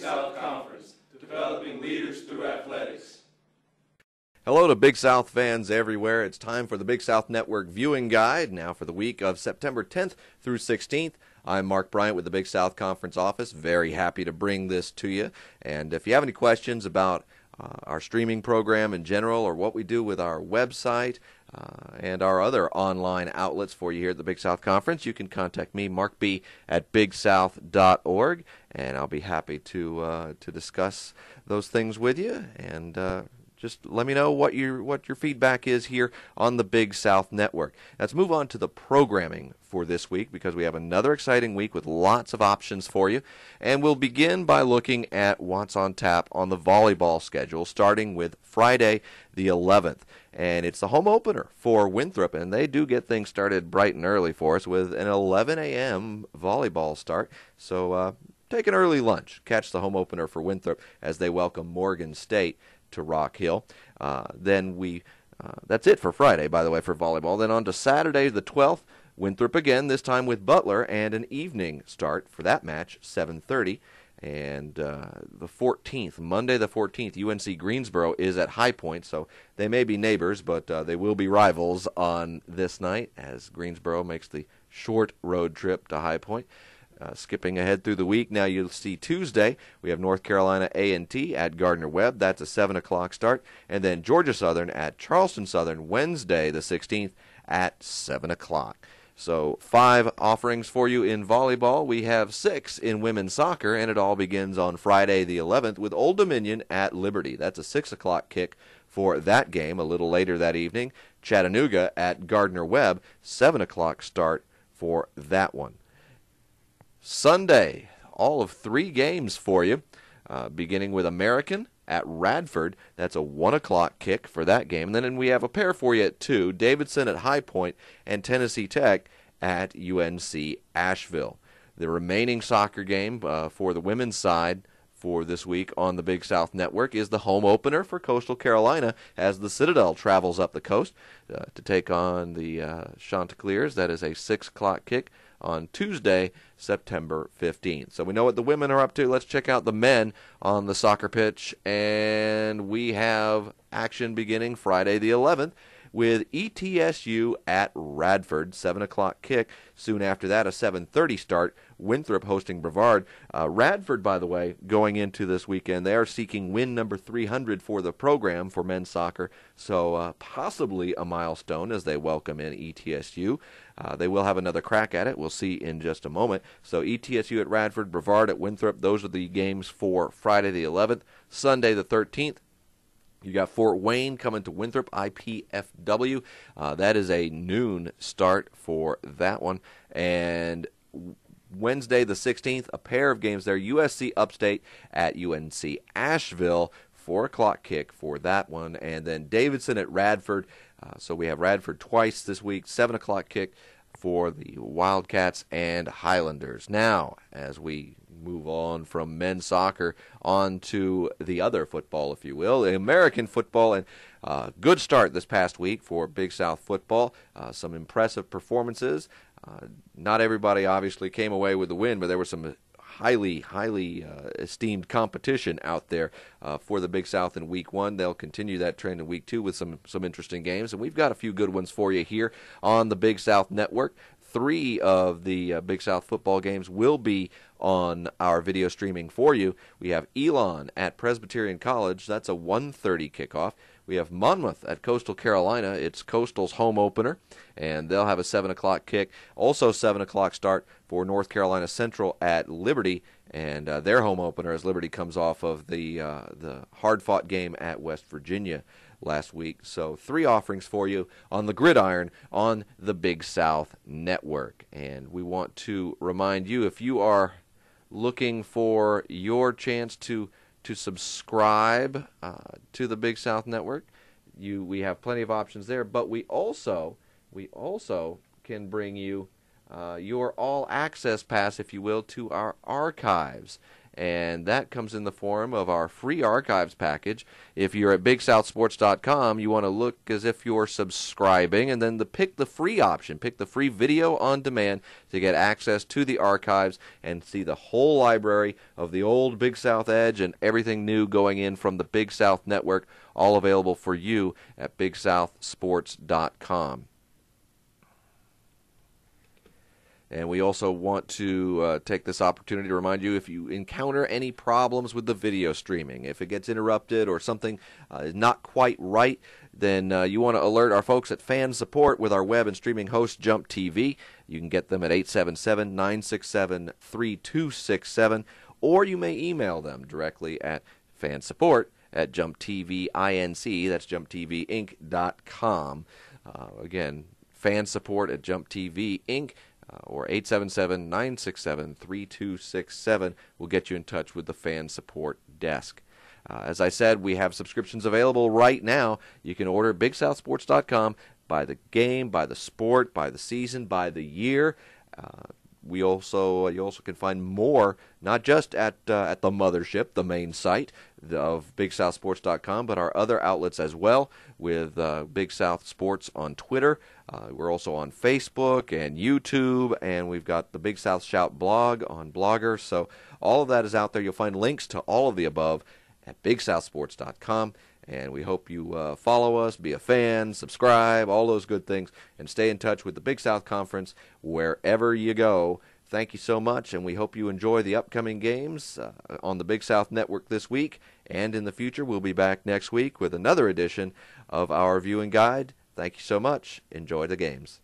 South Conference, developing leaders through athletics. Hello to Big South fans everywhere. It's time for the Big South Network viewing guide, now for the week of September 10th through 16th. I'm Mark Bryant with the Big South Conference office. Very happy to bring this to you. And if you have any questions about our streaming program in general, or what we do with our website and our other online outlets for you here at the Big South Conference, you can contact me, Mark B, at bigsouth.org, and I'll be happy to discuss those things with you. And just let me know what your feedback is here on the Big South Network. Let's move on to the programming for this week, because we have another exciting week with lots of options for you. And we'll begin by looking at what's on tap on the volleyball schedule, starting with Friday the 11th. And it's the home opener for Winthrop, and they do get things started bright and early for us with an 11 a.m. volleyball start. So take an early lunch. Catch the home opener for Winthrop as they welcome Morgan State to Rock Hill. That's it for Friday, by the way, for volleyball. Then on to Saturday the 12th, Winthrop again, this time with Butler, and an evening start for that match, 7:30. And the 14th, Monday the 14th, UNC Greensboro is at High Point, so they may be neighbors, but they will be rivals on this night as Greensboro makes the short road trip to High Point. Skipping ahead through the week, now you'll see Tuesday, we have North Carolina A&T at Gardner-Webb. That's a 7 o'clock start. And then Georgia Southern at Charleston Southern, Wednesday the 16th at 7 o'clock. So 5 offerings for you in volleyball. We have 6 in women's soccer, and it all begins on Friday the 11th with Old Dominion at Liberty. That's a 6 o'clock kick for that game. A little later that evening, Chattanooga at Gardner-Webb, 7 o'clock start for that one. Sunday, all of 3 games for you, beginning with American at Radford. That's a 1 o'clock kick for that game. And then we have a pair for you at 2, Davidson at High Point and Tennessee Tech at UNC Asheville. The remaining soccer game for the women's side for this week on the Big South Network is the home opener for Coastal Carolina as the Citadel travels up the coast to take on the Chanticleers. That is a 6 o'clock kick on Tuesday, September 15th. So we know what the women are up to. Let's check out the men on the soccer pitch. And we have action beginning Friday the 11th with ETSU at Radford, 7 o'clock kick. Soon after that, a 7:30 start, Winthrop hosting Brevard. Radford, by the way, going into this weekend, they are seeking win number 300 for the program for men's soccer, so possibly a milestone as they welcome in ETSU. They will have another crack at it. We'll see in just a moment. So ETSU at Radford, Brevard at Winthrop, those are the games for Friday the 11th. Sunday the 13th, you got Fort Wayne coming to Winthrop, IPFW. That is a noon start for that one. And Wednesday the 16th, a pair of games there. USC Upstate at UNC Asheville, 4 o'clock kick for that one. And then Davidson at Radford. So we have Radford twice this week, 7 o'clock kick for the Wildcats and Highlanders. Now, as we move on from men's soccer on to the other football, if you will, the American football, and good start this past week for Big South football. Some impressive performances. Not everybody obviously came away with the win, but there was some highly esteemed competition out there for the Big South in Week 1. They'll continue that trend in Week 2 with some interesting games, and we've got a few good ones for you here on the Big South Network. 3 of the Big South football games will be on our video streaming for you. We have Elon at Presbyterian College. That's a 1:30 kickoff. We have Monmouth at Coastal Carolina. It's Coastal's home opener, and they'll have a 7 o'clock kick. Also 7 o'clock start for North Carolina Central at Liberty, and their home opener as Liberty comes off of the hard-fought game at West Virginia last week. So 3 offerings for you on the gridiron on the Big South Network. And we want to remind you, if you are looking for your chance to subscribe to the Big South Network, we have plenty of options there, but we also can bring you your all-access pass, if you will, to our archives. and that comes in the form of our free archives package. If you're at BigSouthSports.com, you want to look as if you're subscribing, and then pick the free option. Pick the free video on demand to get access to the archives and see the whole library of the old Big South Edge and everything new going in from the Big South Network, all available for you at BigSouthSports.com. And we also want to take this opportunity to remind you, if you encounter any problems with the video streaming, if it gets interrupted or something is not quite right, then you want to alert our folks at Fan Support with our web and streaming host, Jump TV. You can get them at 877-967-3267, or you may email them directly at fansupport@jumptvinc, that's jumptvinc.com. Again, fansupport@jumptvinc, or 877-967-3267 will get you in touch with the Fan Support Desk. As I said, we have subscriptions available right now. You can order BigSouthSports.com by the game, by the sport, by the season, by the year. You also can find more, not just at the mothership, the main site of BigSouthSports.com, but our other outlets as well, with Big South Sports on Twitter. We're also on Facebook and YouTube, and we've got the Big South Shout blog on Blogger. So all of that is out there. You'll find links to all of the above at BigSouthSports.com. And we hope you follow us, be a fan, subscribe, all those good things, and stay in touch with the Big South Conference wherever you go. Thank you so much, and we hope you enjoy the upcoming games on the Big South Network this week. And in the future, we'll be back next week with another edition of our viewing guide. Thank you so much. Enjoy the games.